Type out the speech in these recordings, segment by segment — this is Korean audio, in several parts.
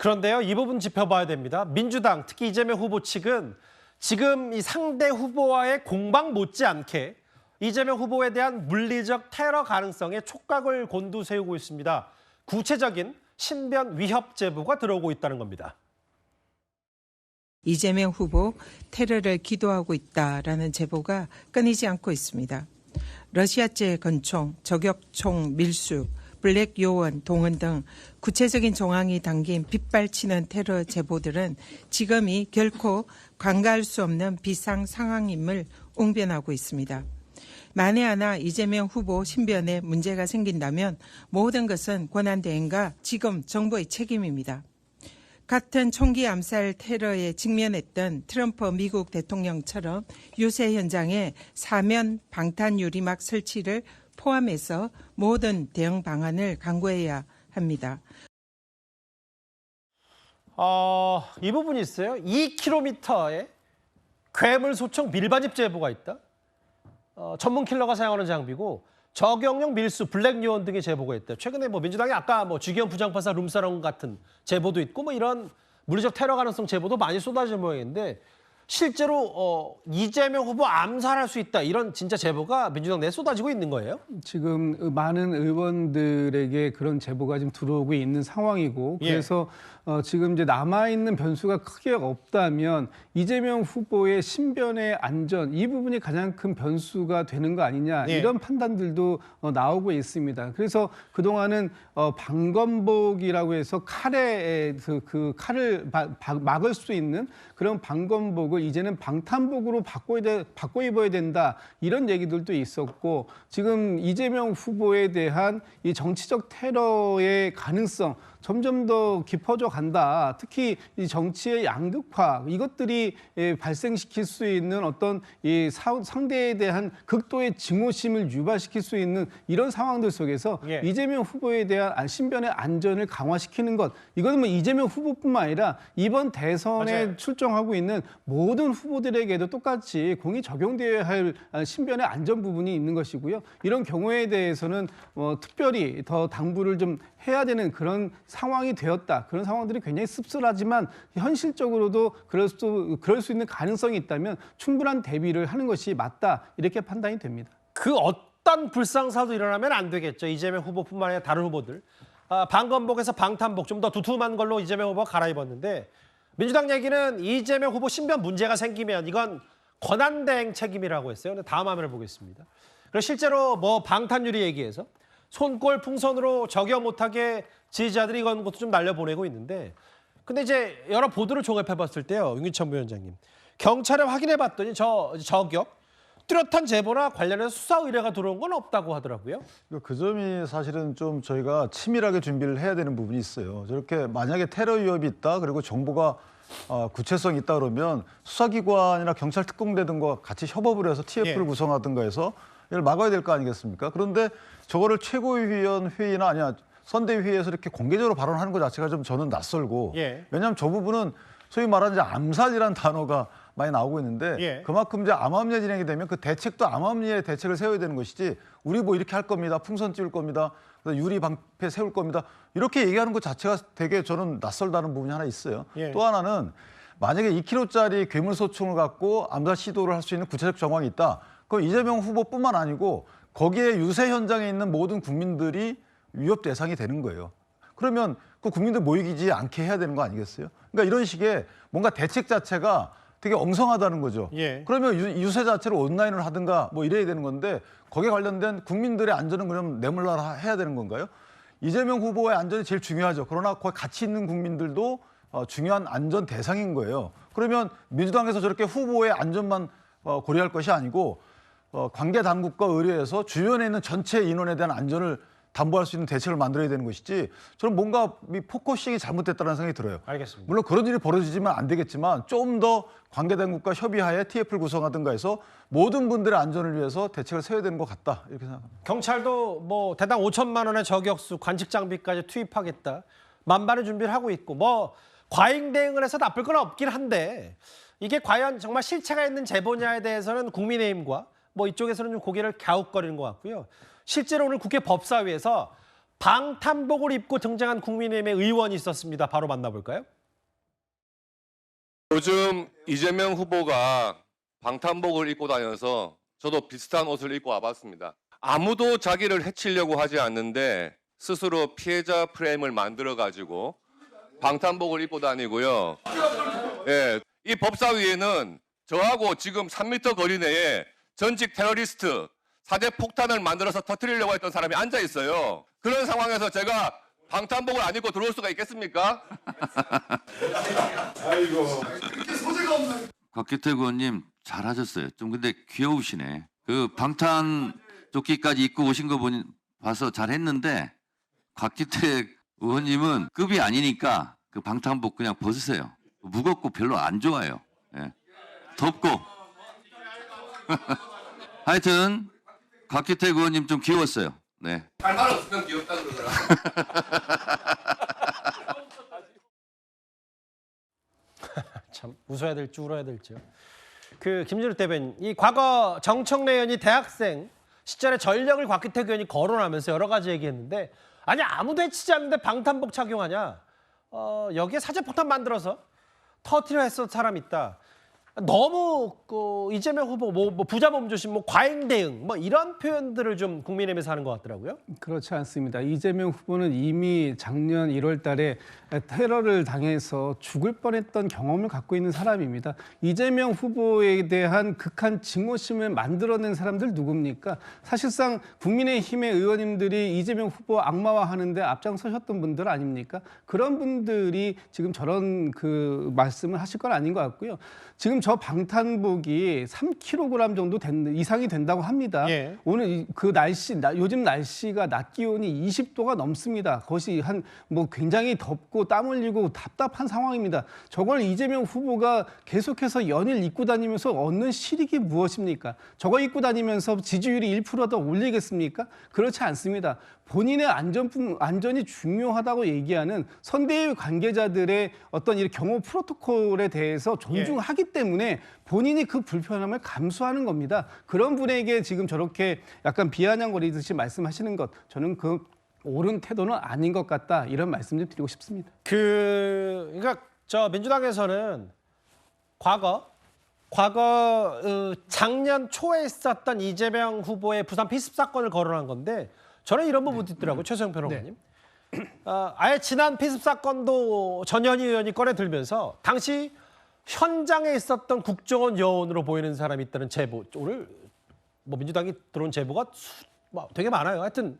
그런데요, 이 부분 짚어봐야 됩니다. 민주당, 특히 이재명 후보 측은 지금 이 상대 후보와의 공방 못지않게 이재명 후보에 대한 물리적 테러 가능성에 촉각을 곤두세우고 있습니다. 구체적인 신변 위협 제보가 들어오고 있다는 겁니다. 이재명 후보 테러를 기도하고 있다라는 제보가 끊이지 않고 있습니다. 러시아제 건총, 저격총 밀수, 블랙 요원 동원 등 구체적인 정황이 담긴 빗발치는 테러 제보들은 지금이 결코 관가할 수 없는 비상 상황임을 웅변하고 있습니다. 만에 하나 이재명 후보 신변에 문제가 생긴다면 모든 것은 권한대행과 지금 정부의 책임입니다. 같은 총기 암살 테러에 직면했던 트럼프 미국 대통령처럼 유세 현장에 사면 방탄 유리막 설치를 포함해서 모든 대응 방안을 강구해야 합니다. 이 부분이 있어요. 2km에 괴물 소총 밀반입 제보가 있다. 전문 킬러가 사용하는 장비고 저격용 밀수, 블랙 요원 등의 제보가 있다. 최근에 민주당이 아까 주기현 부장판사 룸사롱 같은 제보도 있고 이런 물리적 테러 가능성 제보도 많이 쏟아진 모양인데 실제로 이재명 후보 암살할 수 있다 이런 진짜 제보가 민주당 내에 쏟아지고 있는 거예요? 지금 많은 의원들에게 그런 제보가 지금 들어오고 있는 상황이고 그래서 지금 이제 남아있는 변수가 크게 없다면 이재명 후보의 신변의 안전 이 부분이 가장 큰 변수가 되는 거 아니냐 이런 판단들도 나오고 있습니다. 그래서 그동안은 방검복이라고 해서 칼에 그 칼을 막을 수 있는 그런 방검복을 이제는 방탄복으로 바꿔 입어야 된다 이런 얘기들도 있었고 지금 이재명 후보에 대한 이 정치적 테러의 가능성 점점 더 깊어져 간다. 특히 이 정치의 양극화 이것들이 발생시킬 수 있는 어떤 이 상대에 대한 극도의 증오심을 유발시킬 수 있는 이런 상황들 속에서 이재명 후보에 대한 신변의 안전을 강화시키는 것 이거는 이재명 후보뿐만 아니라 이번 대선에 출정하고 있는 모든 후보들에게도 똑같이 공이 적용되어야 할 신변의 안전 부분이 있는 것이고요. 이런 경우에 대해서는 특별히 더 당부를 좀 해야 되는 그런 상황이 되었다. 그런 상황들이 굉장히 씁쓸하지만 현실적으로도 그럴 수 있는 가능성이 있다면 충분한 대비를 하는 것이 맞다. 이렇게 판단이 됩니다. 그 어떤 불상사도 일어나면 안 되겠죠. 이재명 후보뿐만 아니라 다른 후보들. 방검복에서 방탄복 좀 더 두툼한 걸로 이재명 후보가 갈아입었는데 민주당 얘기는 이재명 후보 신변 문제가 생기면 이건 권한대행 책임이라고 했어요. 근데 다음 화면을 보겠습니다. 그리고 실제로 방탄유리 얘기해서 손골 풍선으로 저격 못하게 지지자들이 이건 것도 좀 날려보내고 있는데 근데 이제 여러 보도를 종합해봤을 때요. 윤기천 부위원장님. 경찰에 확인해봤더니 저격 뚜렷한 제보나 관련해서 수사 의뢰가 들어온 건 없다고 하더라고요. 그 점이 사실은 좀 저희가 치밀하게 준비를 해야 되는 부분이 있어요. 저렇게 만약에 테러 위협이 있다 그리고 정보가 구체성이 있다 그러면 수사기관이나 경찰 특공대 등과 같이 협업을 해서 TF를 구성하든가 해서 이걸 막아야 될 거 아니겠습니까? 그런데 저거를 최고위원 회의나 아니야 선대위에서 이렇게 공개적으로 발언하는 것 자체가 좀 저는 낯설고 왜냐하면 저 부분은 소위 말하는 이제 암살이라는 단어가 많이 나오고 있는데 그만큼 이제 암암리에 진행이 되면 그 대책도 암암리에 대책을 세워야 되는 것이지 우리 이렇게 할 겁니다. 풍선 띄울 겁니다. 유리 방패 세울 겁니다. 이렇게 얘기하는 것 자체가 되게 저는 낯설다는 부분이 하나 있어요. 또 하나는 만약에 2kg짜리 괴물소총을 갖고 암살 시도를 할 수 있는 구체적 정황이 있다. 그럼 이재명 후보뿐만 아니고 거기에 유세 현장에 있는 모든 국민들이 위협 대상이 되는 거예요. 그러면 그 국민들 모이지 않게 해야 되는 거 아니겠어요? 그러니까 이런 식의 뭔가 대책 자체가 되게 엉성하다는 거죠. 그러면 유세 자체를 온라인을 하든가 이래야 되는 건데 거기에 관련된 국민들의 안전은 그럼 내몰라 해야 되는 건가요? 이재명 후보의 안전이 제일 중요하죠. 그러나 거기 같이 있는 국민들도 중요한 안전 대상인 거예요. 그러면 민주당에서 저렇게 후보의 안전만 고려할 것이 아니고 관계 당국과 의뢰해서 주변에 있는 전체 인원에 대한 안전을 담보할 수 있는 대책을 만들어야 되는 것이지 저는 뭔가 포커싱이 잘못됐다는 생각이 들어요. 알겠습니다. 물론 그런 일이 벌어지지만 안 되겠지만 좀 더 관계 당국과 협의하에 TF를 구성하든가 해서 모든 분들의 안전을 위해서 대책을 세워야 되는 것 같다. 이렇게 생각합니다. 경찰도 대당 5천만 원의 저격수, 관측 장비까지 투입하겠다. 만반의 준비를 하고 있고 과잉 대응을 해서 나쁠 건 없긴 한데 이게 과연 정말 실체가 있는 제보냐에 대해서는 국민의힘과 이쪽에서는 좀 고개를 갸웃거리는 것 같고요. 실제로 오늘 국회 법사위에서 방탄복을 입고 등장한 국민의힘의 의원이 있었습니다. 바로 만나볼까요? 요즘 이재명 후보가 방탄복을 입고 다녀서 저도 비슷한 옷을 입고 와봤습니다. 아무도 자기를 해치려고 하지 않는데 스스로 피해자 프레임을 만들어가지고 방탄복을 입고 다니고요. 예, 이 법사위에는 저하고 지금 3m 거리 내에 전직 테러리스트 사제 폭탄을 만들어서 터뜨리려고 했던 사람이 앉아 있어요. 그런 상황에서 제가 방탄복을 안 입고 들어올 수가 있겠습니까? 곽기택 의원님 잘하셨어요. 좀 근데 귀여우시네. 그 방탄 조끼까지 입고 오신 거 봐서 잘했는데 곽기택 의원님은 급이 아니니까 그 방탄복 그냥 벗으세요. 무겁고 별로 안 좋아요. 예. 덥고. 하여튼 곽기택 의원님 좀 귀여웠어요. 네. 할말 없으면 귀엽다 그러더라. 참 웃어야 될지 울어야 될지요. 그 김준우 대변인, 이 과거 정청래 의원이 대학생 시절에 전력을 곽기택 의원이 거론하면서 여러 가지 얘기했는데 아니 아무도 해치지 않는데 방탄복 착용하냐? 여기에 사제폭탄 만들어서 터뜨려 했던 사람 있다. 너무 이재명 후보 뭐 부자 몸조심, 뭐 과잉 대응, 뭐 이런 표현들을 좀 국민의힘에서 하는 것 같더라고요. 그렇지 않습니다. 이재명 후보는 이미 작년 1월 달에 테러를 당해서 죽을 뻔했던 경험을 갖고 있는 사람입니다. 이재명 후보에 대한 극한 증오심을 만들어낸 사람들 누굽니까? 사실상 국민의힘의 의원님들이 이재명 후보 악마화하는데 앞장서셨던 분들 아닙니까? 그런 분들이 지금 저런 그 말씀을 하실 건 아닌 것 같고요. 지금 저 방탄복이 3kg 정도 이상이 된다고 합니다. 예. 오늘 그 요즘 날씨가 낮 기온이 20도가 넘습니다. 그것이 뭐 굉장히 덥고 땀 흘리고 답답한 상황입니다. 저걸 이재명 후보가 계속해서 연일 입고 다니면서 얻는 실익이 무엇입니까? 저거 입고 다니면서 지지율이 1%더 올리겠습니까? 그렇지 않습니다. 본인의 안전이 중요하다고 얘기하는 선대위 관계자들의 어떤 이 경호 프로토콜에 대해서 존중하기 때문에 본인이 그 불편함을 감수하는 겁니다. 그런 분에게 지금 저렇게 약간 비아냥거리듯이 말씀하시는 것, 저는 그 옳은 태도는 아닌 것 같다, 이런 말씀 좀 드리고 싶습니다. 그러니까 저 민주당에서는 과거 작년 초에 있었던 이재명 후보의 부산 피습 사건을 거론한 건데 저는 이런 부분도 있더라고요. 최소영 평론가님. 아예 지난 피습 사건도 전현희 의원이 꺼내 들면서 당시 현장에 있었던 국정원 요원으로 보이는 사람이 있다는 제보, 오늘 뭐 민주당이 들어온 제보가 되게 많아요. 하여튼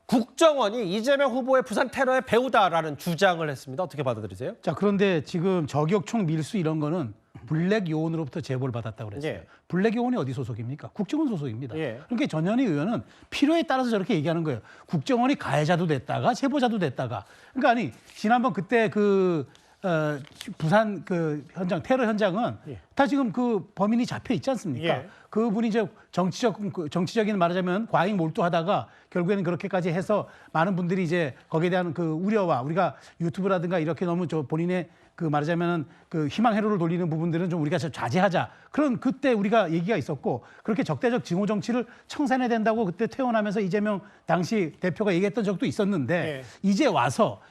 국정원이 이재명 후보의 부산 테러의 배우다라는 주장을 했습니다. 어떻게 받아들이세요? 자, 그런데 지금 저격총 밀수 이런 거는 블랙 요원으로부터 제보를 받았다고 그랬어요. 예. 블랙 요원이 어디 소속입니까? 국정원 소속입니다. 예. 그러니까 전현희 의원은 필요에 따라서 저렇게 얘기하는 거예요. 국정원이 가해자도 됐다가 제보자도 됐다가. 그러니까 아니 지난번 그때 부산 그 현장 테러 현장은 다 지금 그 범인이 잡혀 있지 않습니까? 예. 그분이 이제 정치적인 말하자면 과잉 몰두하다가 결국에는 그렇게까지 해서 많은 분들이 이제 거기에 대한 그 우려와 우리가 유튜브라든가 이렇게 너무 본인의 그 말하자면 그 희망 회로를 돌리는 부분들은 좀 우리가 자제하자. 그런 그때 우리가 얘기가 있었고 그렇게 적대적 징후 정치를 청산해야 된다고 그때 퇴원하면서 이재명 당시 대표가 얘기했던 적도 있었는데 이제 와서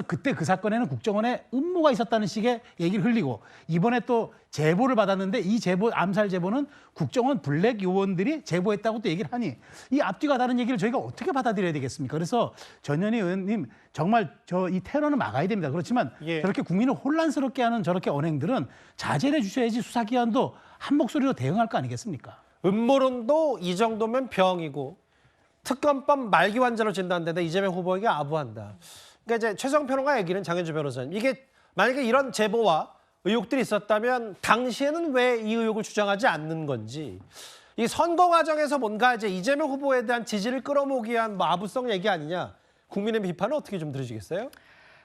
그때 그 사건에는 국정원에 음모가 있었다는 식의 얘기를 흘리고 이번에 또 제보를 받았는데 이 암살 제보는 국정원 블랙 요원들이 제보했다고 또 얘기를 하니 이 앞뒤가 다른 얘기를 저희가 어떻게 받아들여야 되겠습니까? 그래서 전현희 의원님 정말 이 테러는 막아야 됩니다. 그렇지만 저렇게 국민을 혼란스럽게 하는 저렇게 언행들은 자제를 해주셔야지 수사기관도 한 목소리로 대응할 거 아니겠습니까? 음모론도 이 정도면 병이고 특검법 말기 환자로 진단되는데 이재명 후보에게 아부한다. 그러니까 이제 최성 평론가 얘기는 장현주 변호사님, 이게 만약에 이런 제보와 의혹들이 있었다면 당시에는 왜 이 의혹을 주장하지 않는 건지, 이 선거 과정에서 뭔가 이제 이재명 후보에 대한 지지를 끌어모으기 위한 아부성 얘기 아니냐, 국민의 비판은 어떻게 좀 들으시겠어요?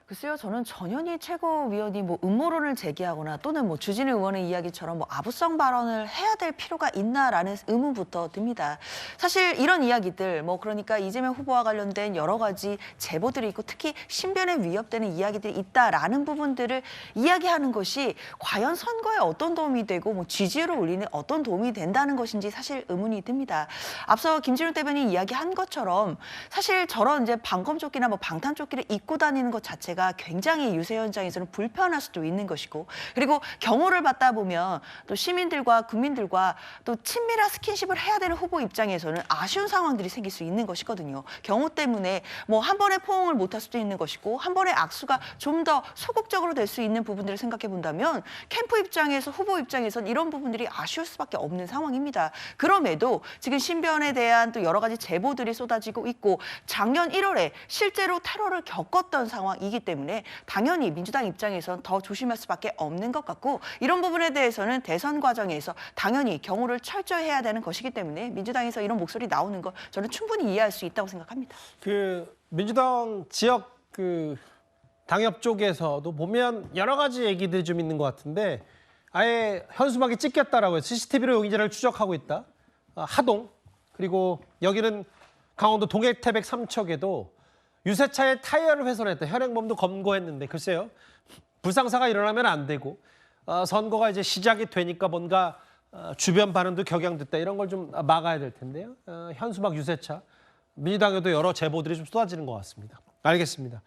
글쎄요, 저는 전현희 최고위원이 뭐 음모론을 제기하거나 또는 뭐 주진우 의원의 이야기처럼 뭐 아부성 발언을 해야 될 필요가 있나라는 의문부터 듭니다. 사실 이런 이야기들, 뭐 그러니까 이재명 후보와 관련된 여러 가지 제보들이 있고 특히 신변에 위협되는 이야기들이 있다라는 부분들을 이야기하는 것이 과연 선거에 어떤 도움이 되고 뭐 지지율을 올리는 어떤 도움이 된다는 것인지 사실 의문이 듭니다. 앞서 김진우 대변인이 이야기한 것처럼 사실 저런 이제 방검조끼나 뭐 방탄조끼를 입고 다니는 것 자체가 굉장히 유세 현장에서는 불편할 수도 있는 것이고, 그리고 경호를 받다 보면 또 시민들과 국민들과 또 친밀한 스킨십을 해야 되는 후보 입장에서는 아쉬운 상황들이 생길 수 있는 것이거든요. 경호 때문에 뭐 한 번에 포옹을 못할 수도 있는 것이고 한 번에 악수가 좀 더 소극적으로 될 수 있는 부분들을 생각해 본다면 캠프 입장에서 후보 입장에서는 이런 부분들이 아쉬울 수밖에 없는 상황입니다. 그럼에도 지금 신변에 대한 또 여러 가지 제보들이 쏟아지고 있고 작년 1월에 실제로 테러를 겪었던 상황이기 때문에 당연히 민주당 입장에선 더 조심할 수밖에 없는 것 같고, 이런 부분에 대해서는 대선 과정에서 당연히 경호를 철저히 해야 되는 것이기 때문에 민주당에서 이런 목소리 나오는 거 저는 충분히 이해할 수 있다고 생각합니다. 그 민주당 지역 그 당협 쪽에서도 보면 여러 가지 얘기들이 좀 있는 것 같은데, 아예 현수막이 찍혔다라고 해서 CCTV로 용의자를 추적하고 있다. 하동, 그리고 여기는 강원도 동해태백 삼척에도 유세차의 타이어를 훼손했다. 현행범도 검거했는데 글쎄요. 불상사가 일어나면 안 되고 선거가 이제 시작이 되니까 뭔가 주변 반응도 격양됐다. 이런 걸 좀 막아야 될 텐데요. 현수막 유세차. 민주당에도 여러 제보들이 좀 쏟아지는 것 같습니다. 알겠습니다.